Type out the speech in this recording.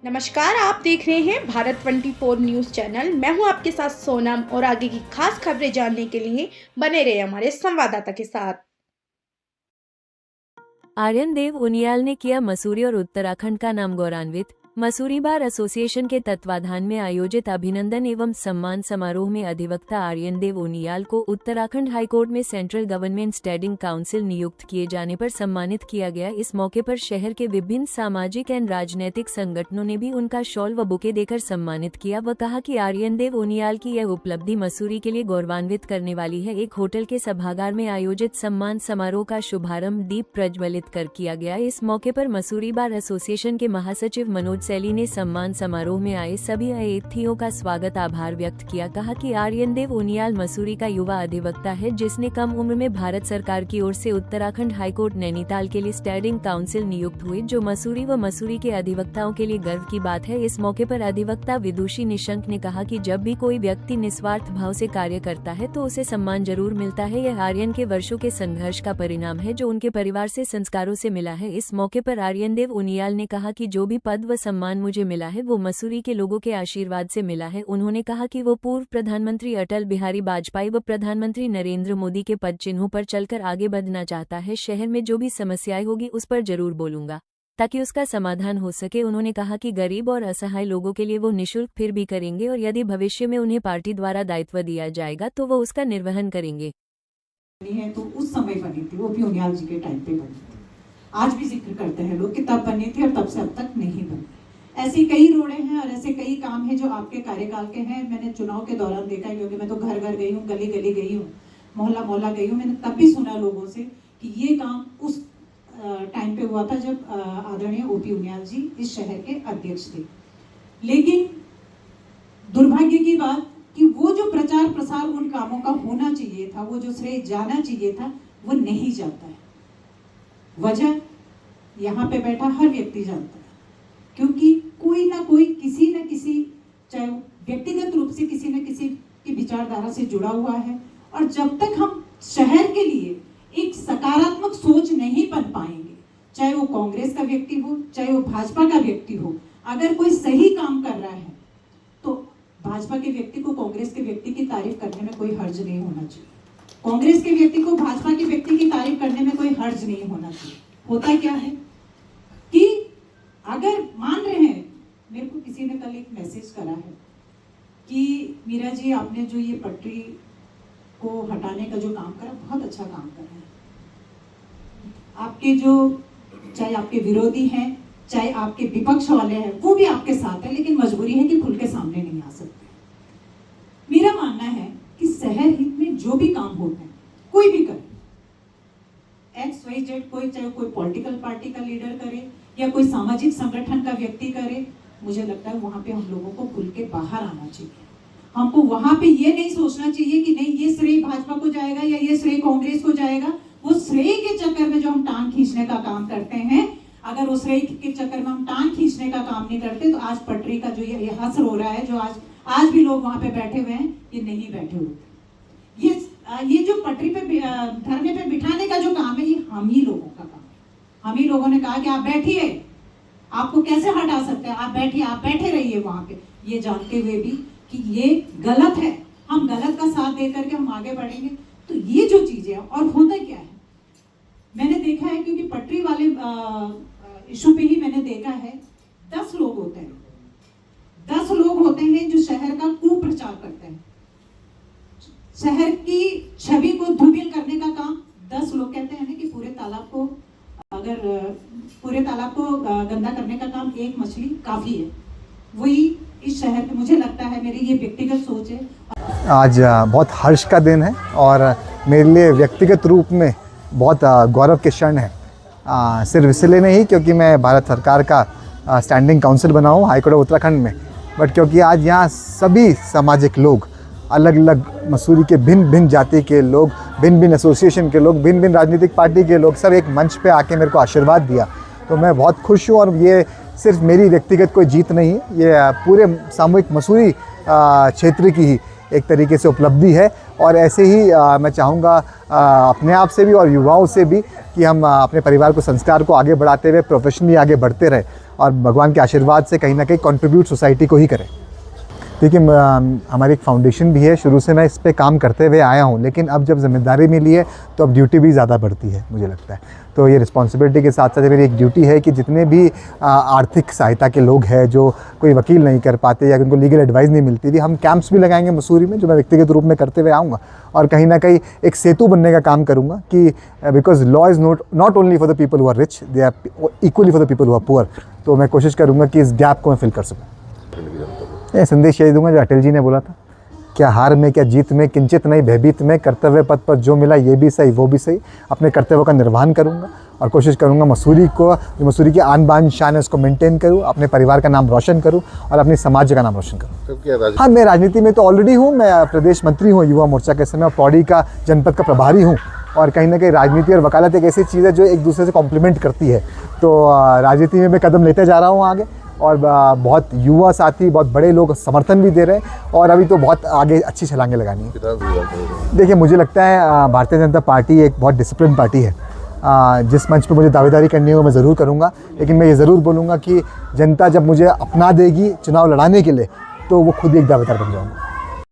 नमस्कार, आप देख रहे हैं भारत 24 न्यूज़ चैनल। मैं हूं आपके साथ सोनम और आगे की खास खबरें जानने के लिए बने रहे हमारे संवाददाता के साथ। आर्यन देव उनियाल ने किया मसूरी और उत्तराखंड का नाम गौरवान्वित। मसूरी बार एसोसिएशन के तत्वाधान में आयोजित अभिनंदन एवं सम्मान समारोह में अधिवक्ता आर्यन देव उनियाल को उत्तराखंड हाईकोर्ट में सेंट्रल गवर्नमेंट स्टैंडिंग काउंसिल नियुक्त किए जाने पर सम्मानित किया गया। इस मौके पर शहर के विभिन्न सामाजिक एवं राजनीतिक संगठनों ने भी उनका शॉल व बुके देकर सम्मानित किया व कहा कि आर्यन देव उनियाल की यह उपलब्धि मसूरी के लिए गौरवान्वित करने वाली है। एक होटल के सभागार में आयोजित सम्मान समारोह का शुभारंभ दीप प्रज्वलित कर किया गया। इस मौके पर मसूरी बार एसोसिएशन के महासचिव मनोज सैली ने सम्मान समारोह में आए सभी अतिथियों का स्वागत आभार व्यक्त किया। कहा कि आर्यन देव उनियाल मसूरी का युवा अधिवक्ता है जिसने कम उम्र में भारत सरकार की ओर से उत्तराखंड हाईकोर्ट नैनीताल के लिए स्टैंडिंग काउंसिल नियुक्त हुए, जो मसूरी व मसूरी के अधिवक्ताओं के लिए गर्व की बात है। इस मौके पर अधिवक्ता विदुषी निशंक ने कहा कि जब भी कोई व्यक्ति निस्वार्थ भाव से कार्य करता है तो उसे सम्मान जरूर मिलता है। यह आर्यन के वर्षों के संघर्ष का परिणाम है जो उनके परिवार से संस्कारों से मिला है। इस मौके पर आर्यन देव उनियाल ने कहा कि जो भी पद व सम्मान मुझे मिला है वो मसूरी के लोगों के आशीर्वाद से मिला है। उन्होंने कहा कि वो पूर्व प्रधानमंत्री अटल बिहारी वाजपेयी व प्रधानमंत्री नरेंद्र मोदी के पद चिन्हों पर चलकर आगे बढ़ना चाहता है। शहर में जो भी समस्याएं होगी उस पर जरूर बोलूंगा ताकि उसका समाधान हो सके। उन्होंने कहा कि गरीब और असहाय लोगों के लिए वो निःशुल्क फिर भी करेंगे और यदि भविष्य में उन्हें पार्टी द्वारा दायित्व दिया जाएगा तो वो उसका निर्वहन करेंगे। है तो उस समय बनी थी, वो भी उनियाल जी के टाइम पे बनी थी। आज भी जिक्र करते हैं लोग कि तब बनी थी और तब से अब तक नहीं बनी। ऐसी कई रोड़े हैं और ऐसे कई काम हैं जो आपके कार्यकाल के हैं। मैंने चुनाव के दौरान देखा है, क्योंकि मैं तो घर घर गई हूँ, गली गली गई हूँ, मोहल्ला मोहल्ला गई हूँ। मैंने तब भी सुना लोगों से कि ये काम उस टाइम पे हुआ था जब आदरणीय ओपी उनियाल जी इस शहर के अध्यक्ष थे। लेकिन दुर्भाग्य की बात कि वो जो प्रचार प्रसार उन कामों का होना चाहिए था, वो जो श्रेय जाना चाहिए था, वो नहीं जाता है। वजह यहाँ पे बैठा हर व्यक्ति जानता है, क्योंकि कोई ना कोई किसी न किसी, चाहे व्यक्तिगत रूप से किसी न किसी की विचारधारा से जुड़ा हुआ है। और जब तक हम शहर के लिए एक सकारात्मक सोच नहीं बन पाएंगे, चाहे वो कांग्रेस का व्यक्ति हो, चाहे वो भाजपा का व्यक्ति हो, अगर कोई सही काम कर रहा है तो भाजपा के व्यक्ति को कांग्रेस के व्यक्ति की तारीफ करने में कोई हर्ज नहीं होना चाहिए, कांग्रेस के व्यक्ति को भाजपा के व्यक्ति की तारीफ करने में कोई हर्ज नहीं होना चाहिए। होता क्या है कि अगर मान रहे हैं, मेरे को किसी ने कल एक मैसेज करा है कि मीरा जी आपने जो ये पटरी को हटाने का जो काम करा, बहुत अच्छा काम करा है। आपके जो, चाहे आपके विरोधी हैं, चाहे आपके विपक्ष वाले हैं, वो भी आपके साथ है, लेकिन मजबूरी है कि खुल के सामने नहीं आ सकते। मेरा मानना है कि शहर हित में जो भी काम होते हैं, कोई भी करे, XYZ, कोई, चाहे कोई पॉलिटिकल पार्टी का लीडर करे या कोई सामाजिक संगठन का व्यक्ति करे, मुझे लगता है वहां पे हम लोगों को खुल के बाहर आना चाहिए। हमको वहां पे ये नहीं सोचना चाहिए कि नहीं ये श्रेय भाजपा को जाएगा या ये श्रेय कांग्रेस को जाएगा। वो श्रेय के चक्कर में जो हम टांग खींचने का काम करते हैं, अगर उस श्रेय के चक्कर में हम टांग खींचने का काम नहीं करते तो आज पटरी का जो ये हसर हो रहा है, जो आज भी लोग वहां पे बैठे हुए हैं, ये नहीं बैठे होते। ये जो पटरी पे धरने पे बिठाने का जो काम है, ये हम ही लोगों का काम है। हम ही लोगों ने कहा कि आप बैठिए, आपको कैसे हटा सकते हैं, आप बैठिए, आप बैठे रहिए वहां पे, ये जानते हुए भी कि ये गलत है, हम गलत का साथ दे करके हम आगे बढ़ेंगे। तो ये जो चीजें हैं, और होता क्या है, मैंने देखा है, क्योंकि पटरी वाले इशू पे ही मैंने देखा है, 10 लोग होते हैं, 10 लोग होते हैं जो शहर का कुप्रचार करते हैं, शहर की छवि को धूमिल करने का काम 10 लोग करते हैं। कि पूरे तालाब को, अगर पूरे तालाब को गंदा करने का काम एक मछली काफी है, वही इस शहर में, मुझे लगता है, मेरी ये व्यक्तिगत सोच है। आज बहुत हर्ष का दिन है और मेरे लिए व्यक्तिगत रूप में बहुत गौरव के क्षण है। सिर्फ इसलिए नहीं क्योंकि मैं भारत सरकार का स्टैंडिंग काउंसिल बना हूँ हाईकोर्ट ऑफ उत्तराखंड में, बट क्योंकि आज यहाँ सभी सामाजिक लोग, अलग अलग मसूरी के भिन्न भिन्न जाति के लोग, भिन्न भिन्न एसोसिएशन के लोग, भिन्न भिन्न राजनीतिक पार्टी के लोग, सब एक मंच पे आके मेरे को आशीर्वाद दिया, तो मैं बहुत खुश हूँ। और ये सिर्फ मेरी व्यक्तिगत कोई जीत नहीं है, ये पूरे सामूहिक मसूरी क्षेत्र की ही एक तरीके से उपलब्धि है। और ऐसे ही मैं चाहूँगा अपने आप से भी और युवाओं से भी कि हम अपने परिवार को, संस्कार को आगे बढ़ाते हुए प्रोफेशनली आगे बढ़ते रहे और भगवान के आशीर्वाद से कहीं ना कहीं कंट्रीब्यूट सोसाइटी को ही करें। देखिए हमारी एक फाउंडेशन भी है, शुरू से मैं इस पे काम करते हुए आया हूँ, लेकिन अब जब जिम्मेदारी मिली है तो अब ड्यूटी भी ज़्यादा बढ़ती है मुझे लगता है। तो ये रिस्पॉन्सिबिलिटी के साथ साथ मेरी एक ड्यूटी है कि जितने भी आर्थिक सहायता के लोग हैं जो कोई वकील नहीं कर पाते या उनको लीगल एडवाइस नहीं मिलती थी, हम कैंप्स भी लगाएंगे मसूरी में, जो मैं व्यक्तिगत रूप में करते हुए आऊँगा और कहीं ना कहीं एक सेतु बनने का काम करूँगा कि because law is not only for the people who are rich, they are equally for the people who are poor. तो मैं कोशिश करूँगा कि इस गैप को मैं फिल कर सकूँ। ये संदेश यही दूंगा जो अटल जी ने बोला था, क्या हार में क्या जीत में किंचित नहीं भयभीत में, कर्तव्य पथ पर जो मिला ये भी सही वो भी सही। अपने कर्तव्यों का निर्वहन करूंगा और कोशिश करूंगा मसूरी की आन बान शान है उसको मेंटेन करूं, अपने परिवार का नाम रोशन करूं और अपने समाज का नाम रोशन करूं। हाँ, मैं राजनीति में तो ऑलरेडी हूँ, मैं प्रदेश मंत्री हूँ युवा मोर्चा के समय और पौड़ी का जनपद का प्रभारी हूँ। और कहीं ना कहीं राजनीति और वकालत एक ऐसी चीज़ है जो एक दूसरे से कॉम्प्लीमेंट करती है। तो राजनीति में मैं कदम लेते जा रहा हूँ आगे और बहुत युवा साथी, बहुत बड़े लोग समर्थन भी दे रहे हैं और अभी तो बहुत आगे अच्छी छलांगे लगानी है। देखिए मुझे लगता है भारतीय जनता पार्टी एक बहुत डिसिप्लिन पार्टी है। जिस मंच पे मुझे दावेदारी करनी हो मैं ज़रूर करूँगा, लेकिन मैं ये ज़रूर बोलूँगा कि जनता जब मुझे अपना देगी चुनाव लड़ाने के लिए तो वो खुद ही एक दावेदार बन जाऊँगा।